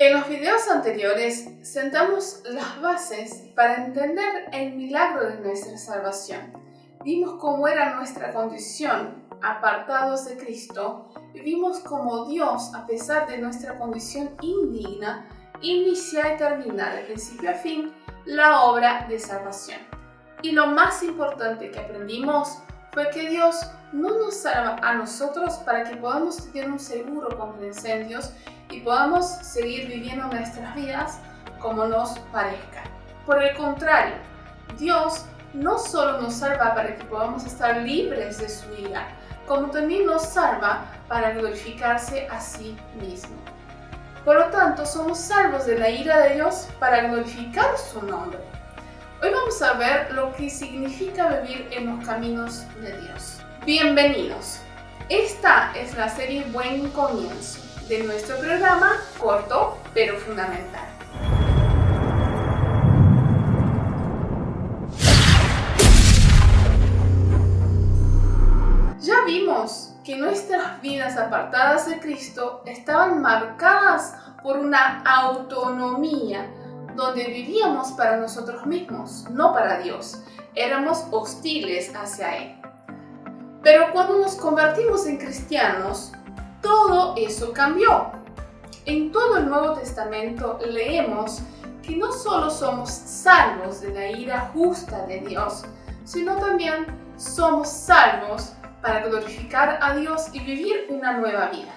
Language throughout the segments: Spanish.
En los videos anteriores sentamos las bases para entender el milagro de nuestra salvación. Vimos cómo era nuestra condición, apartados de Cristo, y vimos cómo Dios, a pesar de nuestra condición indigna, inicia y termina de principio a fin la obra de salvación. Y lo más importante que aprendimos fue que Dios no nos salva a nosotros para que podamos tener un seguro contra incendios y podamos seguir viviendo nuestras vidas como nos parezca. Por el contrario, Dios no solo nos salva para que podamos estar libres de su ira, como también nos salva para glorificarse a sí mismo. Por lo tanto, somos salvos de la ira de Dios para glorificar su nombre. Hoy vamos a ver lo que significa vivir en los caminos de Dios. Bienvenidos. Esta es la serie Buen Comienzo de nuestro programa corto pero fundamental. Ya vimos que nuestras vidas apartadas de Cristo estaban marcadas por una autonomía donde vivíamos para nosotros mismos, no para Dios. Éramos hostiles hacia Él. Pero cuando nos convertimos en cristianos, todo eso cambió. En todo el Nuevo Testamento leemos que no solo somos salvos de la ira justa de Dios, sino también somos salvos para glorificar a Dios y vivir una nueva vida.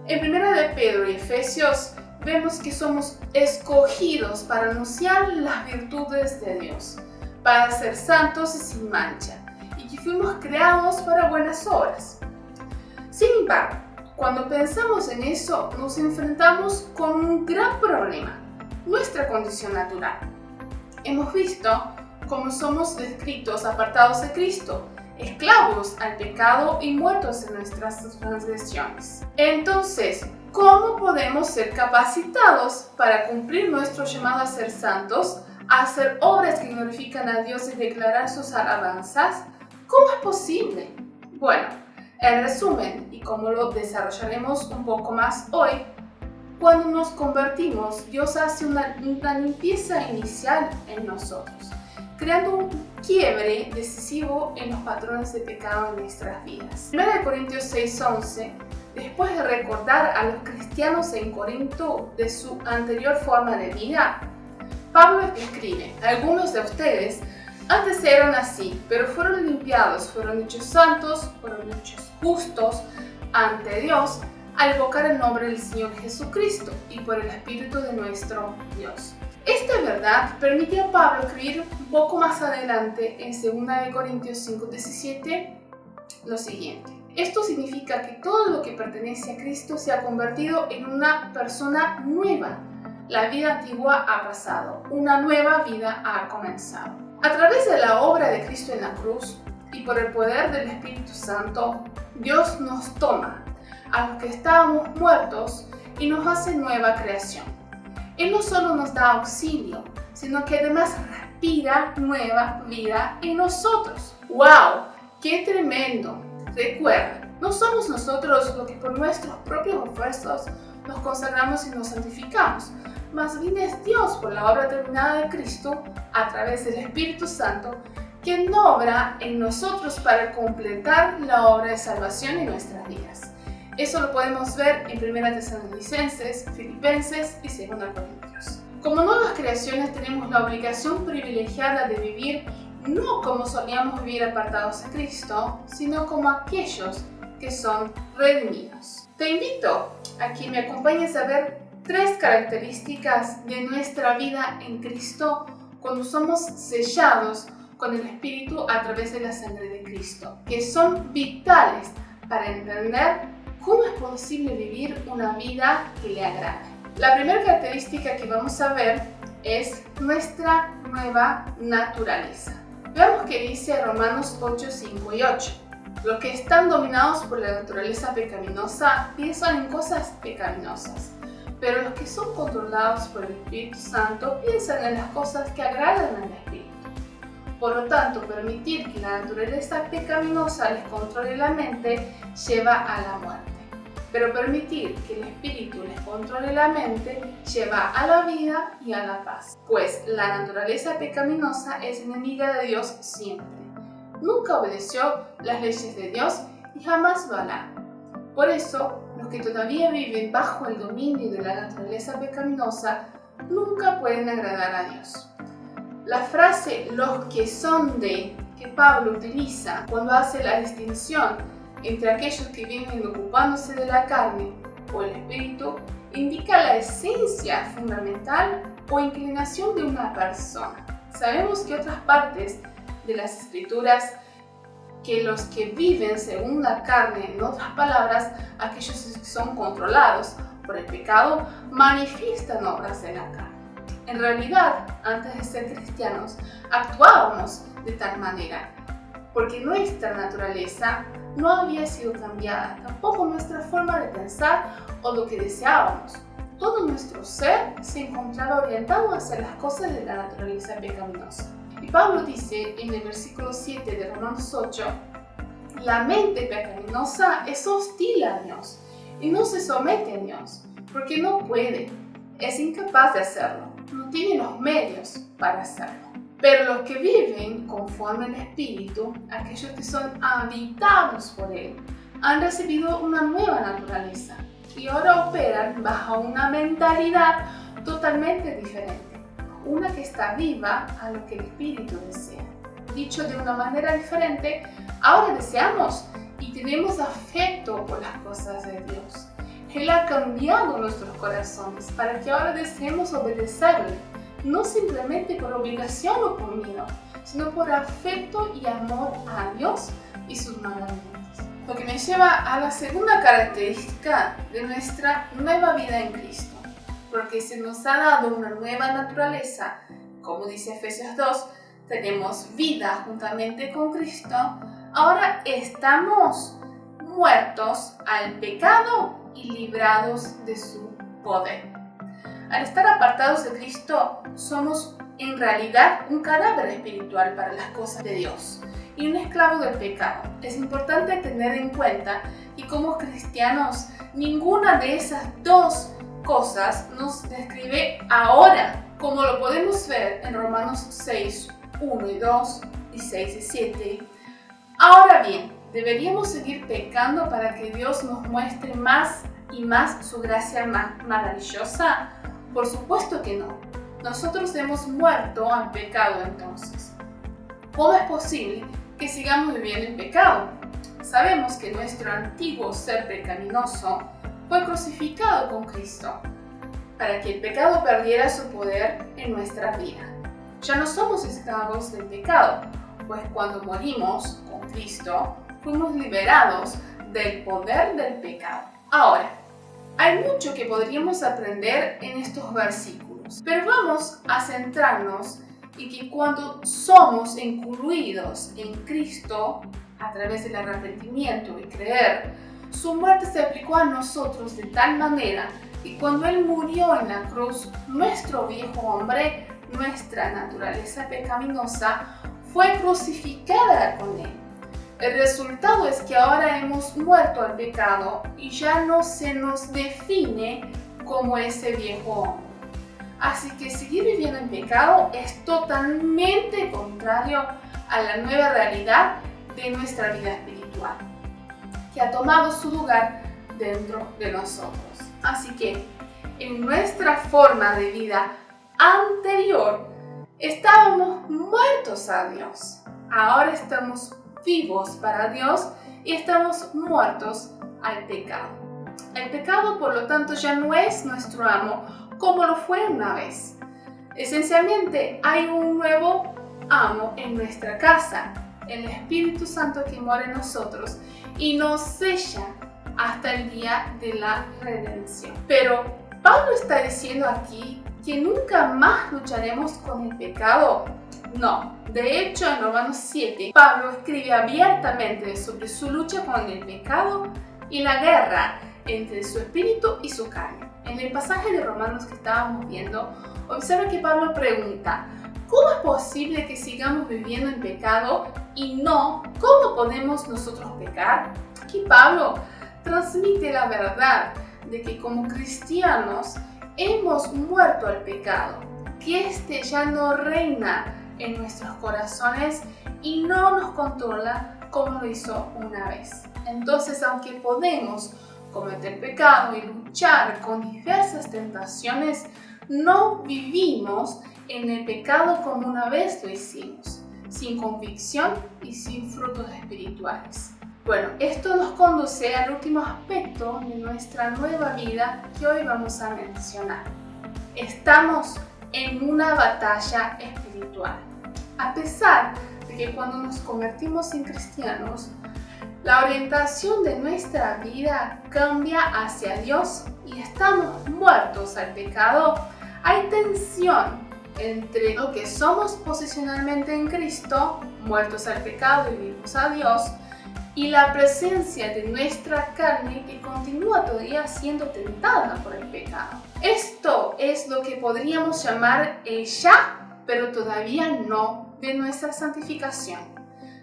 En 1 de Pedro y Efesios vemos que somos escogidos para anunciar las virtudes de Dios, para ser santos y sin mancha, y que fuimos creados para buenas obras. Sin embargo, cuando pensamos en eso, nos enfrentamos con un gran problema, nuestra condición natural. Hemos visto cómo somos descritos apartados de Cristo, esclavos al pecado y muertos en nuestras transgresiones. Entonces, ¿cómo podemos ser capacitados para cumplir nuestro llamado a ser santos, a hacer obras que glorifican a Dios y declarar sus alabanzas? ¿Cómo es posible? Bueno, en resumen, y como lo desarrollaremos un poco más hoy, cuando nos convertimos, Dios hace una limpieza inicial en nosotros, creando un quiebre decisivo en los patrones de pecado en nuestras vidas. 1 Corintios 6:11, después de recordar a los cristianos en Corinto de su anterior forma de vida, Pablo escribe: algunos de ustedes antes eran así, pero fueron limpiados, fueron hechos santos, fueron hechos justos ante Dios al invocar el nombre del Señor Jesucristo y por el Espíritu de nuestro Dios. Esta verdad permite a Pablo escribir un poco más adelante en 2 Corintios 5:17 lo siguiente: esto significa que todo lo que pertenece a Cristo se ha convertido en una persona nueva. La vida antigua ha pasado, una nueva vida ha comenzado. A través de la obra de Cristo en la cruz y por el poder del Espíritu Santo, Dios nos toma a los que estábamos muertos y nos hace nueva creación. Él no solo nos da auxilio, sino que además respira nueva vida en nosotros. ¡Wow! ¡Qué tremendo! Recuerda, no somos nosotros los que por nuestros propios esfuerzos nos consagramos y nos santificamos. Más bien es Dios, por la obra terminada de Cristo, a través del Espíritu Santo, quien obra en nosotros para completar la obra de salvación en nuestras vidas. Eso lo podemos ver en 1 Tesalonicenses, Filipenses y 2 Corintios. Como nuevas creaciones tenemos la obligación privilegiada de vivir no como solíamos vivir apartados de Cristo, sino como aquellos que son redimidos. Te invito a que me acompañes a ver 3 características de nuestra vida en Cristo cuando somos sellados con el Espíritu a través de la sangre de Cristo, que son vitales para entender cómo es posible vivir una vida que le agrade. La primera característica que vamos a ver es nuestra nueva naturaleza. Veamos qué dice Romanos 8:5 y 8. Los que están dominados por la naturaleza pecaminosa piensan en cosas pecaminosas, pero los que son controlados por el Espíritu Santo piensan en las cosas que agradan al Espíritu. Por lo tanto, permitir que la naturaleza pecaminosa les controle la mente lleva a la muerte. pero permitir que el espíritu les controle la mente lleva a la vida y a la paz, pues la naturaleza pecaminosa es enemiga de Dios siempre. Nunca obedeció las leyes de Dios y jamás lo hará. Por eso, los que todavía viven bajo el dominio de la naturaleza pecaminosa nunca pueden agradar a Dios. La frase "los que son de" que Pablo utiliza cuando hace la distinción entre aquellos que viven ocupándose de la carne o el espíritu indica la esencia fundamental o inclinación de una persona. Sabemos que otras partes de las escrituras que los que viven según la carne, en otras palabras, aquellos que son controlados por el pecado, manifiestan obras de la carne. En realidad, antes de ser cristianos, actuábamos de tal manera, porque nuestra naturaleza no había sido cambiada, tampoco nuestra forma de pensar o lo que deseábamos. Todo nuestro ser se encontraba orientado hacia las cosas de la naturaleza pecaminosa. Y Pablo dice en el versículo 7 de Romanos 8, la mente pecaminosa es hostil a Dios y no se somete a Dios, porque no puede, es incapaz de hacerlo, no tiene los medios para hacerlo. Pero los que viven conforme al Espíritu, aquellos que son habitados por Él, han recibido una nueva naturaleza y ahora operan bajo una mentalidad totalmente diferente, una que está viva a lo que el Espíritu desea. Dicho de una manera diferente, ahora deseamos y tenemos afecto por las cosas de Dios. Él ha cambiado nuestros corazones para que ahora deseemos obedecerle, no simplemente por obligación o por miedo, sino por afecto y amor a Dios y sus mandamientos. Lo que me lleva a la segunda característica de nuestra nueva vida en Cristo, porque se nos ha dado una nueva naturaleza, como dice Efesios 2, tenemos vida juntamente con Cristo, ahora estamos muertos al pecado y librados de su poder. Al estar apartados de Cristo, somos en realidad un cadáver espiritual para las cosas de Dios y un esclavo del pecado. Es importante tener en cuenta que como cristianos, ninguna de esas dos cosas nos describe ahora, como lo podemos ver en Romanos 6, 1 y 2 y 6 y 7. Ahora bien, ¿deberíamos seguir pecando para que Dios nos muestre más y más su gracia maravillosa? Por supuesto que no. Nosotros hemos muerto al pecado entonces. ¿Cómo es posible que sigamos viviendo en pecado? Sabemos que nuestro antiguo ser pecaminoso fue crucificado con Cristo para que el pecado perdiera su poder en nuestra vida. Ya no somos esclavos del pecado, pues cuando morimos con Cristo, fuimos liberados del poder del pecado. Ahora, hay mucho que podríamos aprender en estos versículos, pero vamos a centrarnos en que cuando somos incluidos en Cristo, a través del arrepentimiento y creer, su muerte se aplicó a nosotros de tal manera que cuando Él murió en la cruz, nuestro viejo hombre, nuestra naturaleza pecaminosa, fue crucificada con Él. El resultado es que ahora hemos muerto al pecado y ya no se nos define como ese viejo hombre. Así que seguir viviendo en pecado es totalmente contrario a la nueva realidad de nuestra vida espiritual, que ha tomado su lugar dentro de nosotros. Así que en nuestra forma de vida anterior estábamos muertos a Dios. Ahora estamos vivos para Dios y estamos muertos al pecado. El pecado, por lo tanto, ya no es nuestro amo como lo fue una vez. Esencialmente, hay un nuevo amo en nuestra casa, el Espíritu Santo que mora en nosotros y nos sella hasta el día de la redención. Pero Pablo está diciendo aquí que nunca más lucharemos con el pecado. No, de hecho en Romanos 7, Pablo escribe abiertamente sobre su lucha con el pecado y la guerra entre su espíritu y su carne. En el pasaje de Romanos que estábamos viendo, observa que Pablo pregunta: ¿cómo es posible que sigamos viviendo en pecado y no? ¿Cómo podemos nosotros pecar? Aquí Pablo transmite la verdad de que como cristianos hemos muerto al pecado, que este ya no reina en nuestros corazones y no nos controla como lo hizo una vez. Entonces, aunque podemos cometer pecado y luchar con diversas tentaciones, no vivimos en el pecado como una vez lo hicimos, sin convicción y sin frutos espirituales. Bueno, esto nos conduce al último aspecto de nuestra nueva vida que hoy vamos a mencionar. Estamos en una batalla espiritual. A pesar de que cuando nos convertimos en cristianos, la orientación de nuestra vida cambia hacia Dios y estamos muertos al pecado, hay tensión entre lo que somos posicionalmente en Cristo, muertos al pecado y vivos a Dios, y la presencia de nuestra carne que continúa todavía siendo tentada por el pecado. Esto es lo que podríamos llamar el ya, pero todavía no, de nuestra santificación.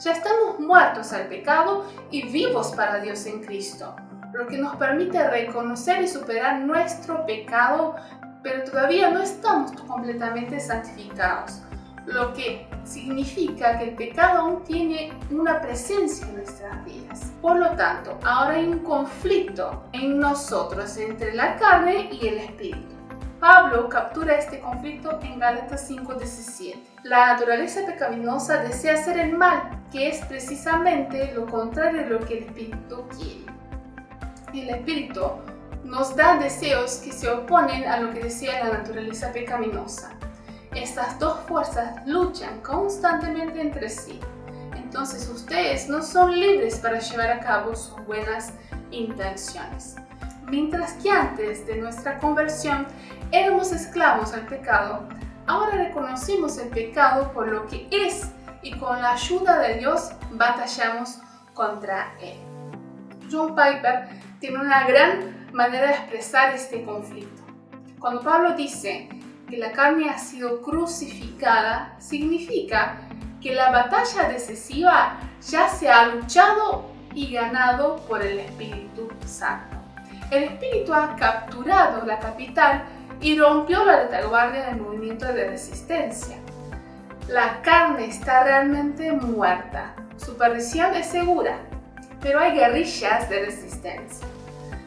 Ya estamos muertos al pecado y vivos para Dios en Cristo, lo que nos permite reconocer y superar nuestro pecado, pero todavía no estamos completamente santificados, lo que significa que el pecado aún tiene una presencia en nuestras vidas. Por lo tanto, ahora hay un conflicto en nosotros entre la carne y el espíritu. Pablo captura este conflicto en Gálatas 5:17. La naturaleza pecaminosa desea hacer el mal, que es precisamente lo contrario de lo que el espíritu quiere. El espíritu nos da deseos que se oponen a lo que desea la naturaleza pecaminosa. Estas dos fuerzas luchan constantemente entre sí. Entonces ustedes no son libres para llevar a cabo sus buenas intenciones. Mientras que antes de nuestra conversión éramos esclavos al pecado, ahora reconocimos el pecado por lo que es y con la ayuda de Dios batallamos contra él. John Piper tiene una gran manera de expresar este conflicto. Cuando Pablo dice que la carne ha sido crucificada, significa que la batalla decisiva ya se ha luchado y ganado por el Espíritu Santo. El Espíritu ha capturado la capital y rompió la retaguardia del movimiento de resistencia. La carne está realmente muerta. Su perdición es segura, pero hay guerrillas de resistencia.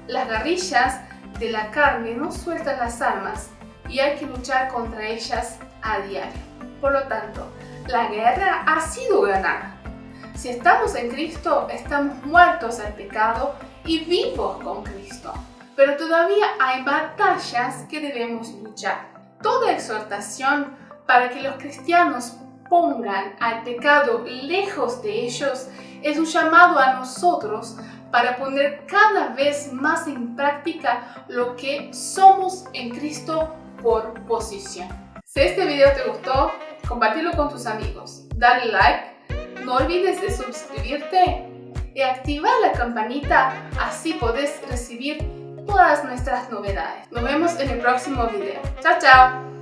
Las guerrillas de la carne no sueltan las armas y hay que luchar contra ellas a diario. Por lo tanto, la guerra ha sido ganada. Si estamos en Cristo, estamos muertos al pecado y vivos con Cristo. Pero todavía hay batallas que debemos luchar. Toda exhortación para que los cristianos pongan al pecado lejos de ellos es un llamado a nosotros para poner cada vez más en práctica lo que somos en Cristo por posición. Si este video te gustó, compártelo con tus amigos, dale like, no olvides de suscribirte y activar la campanita, así podés recibir todas nuestras novedades. Nos vemos en el próximo video. Chao, chao.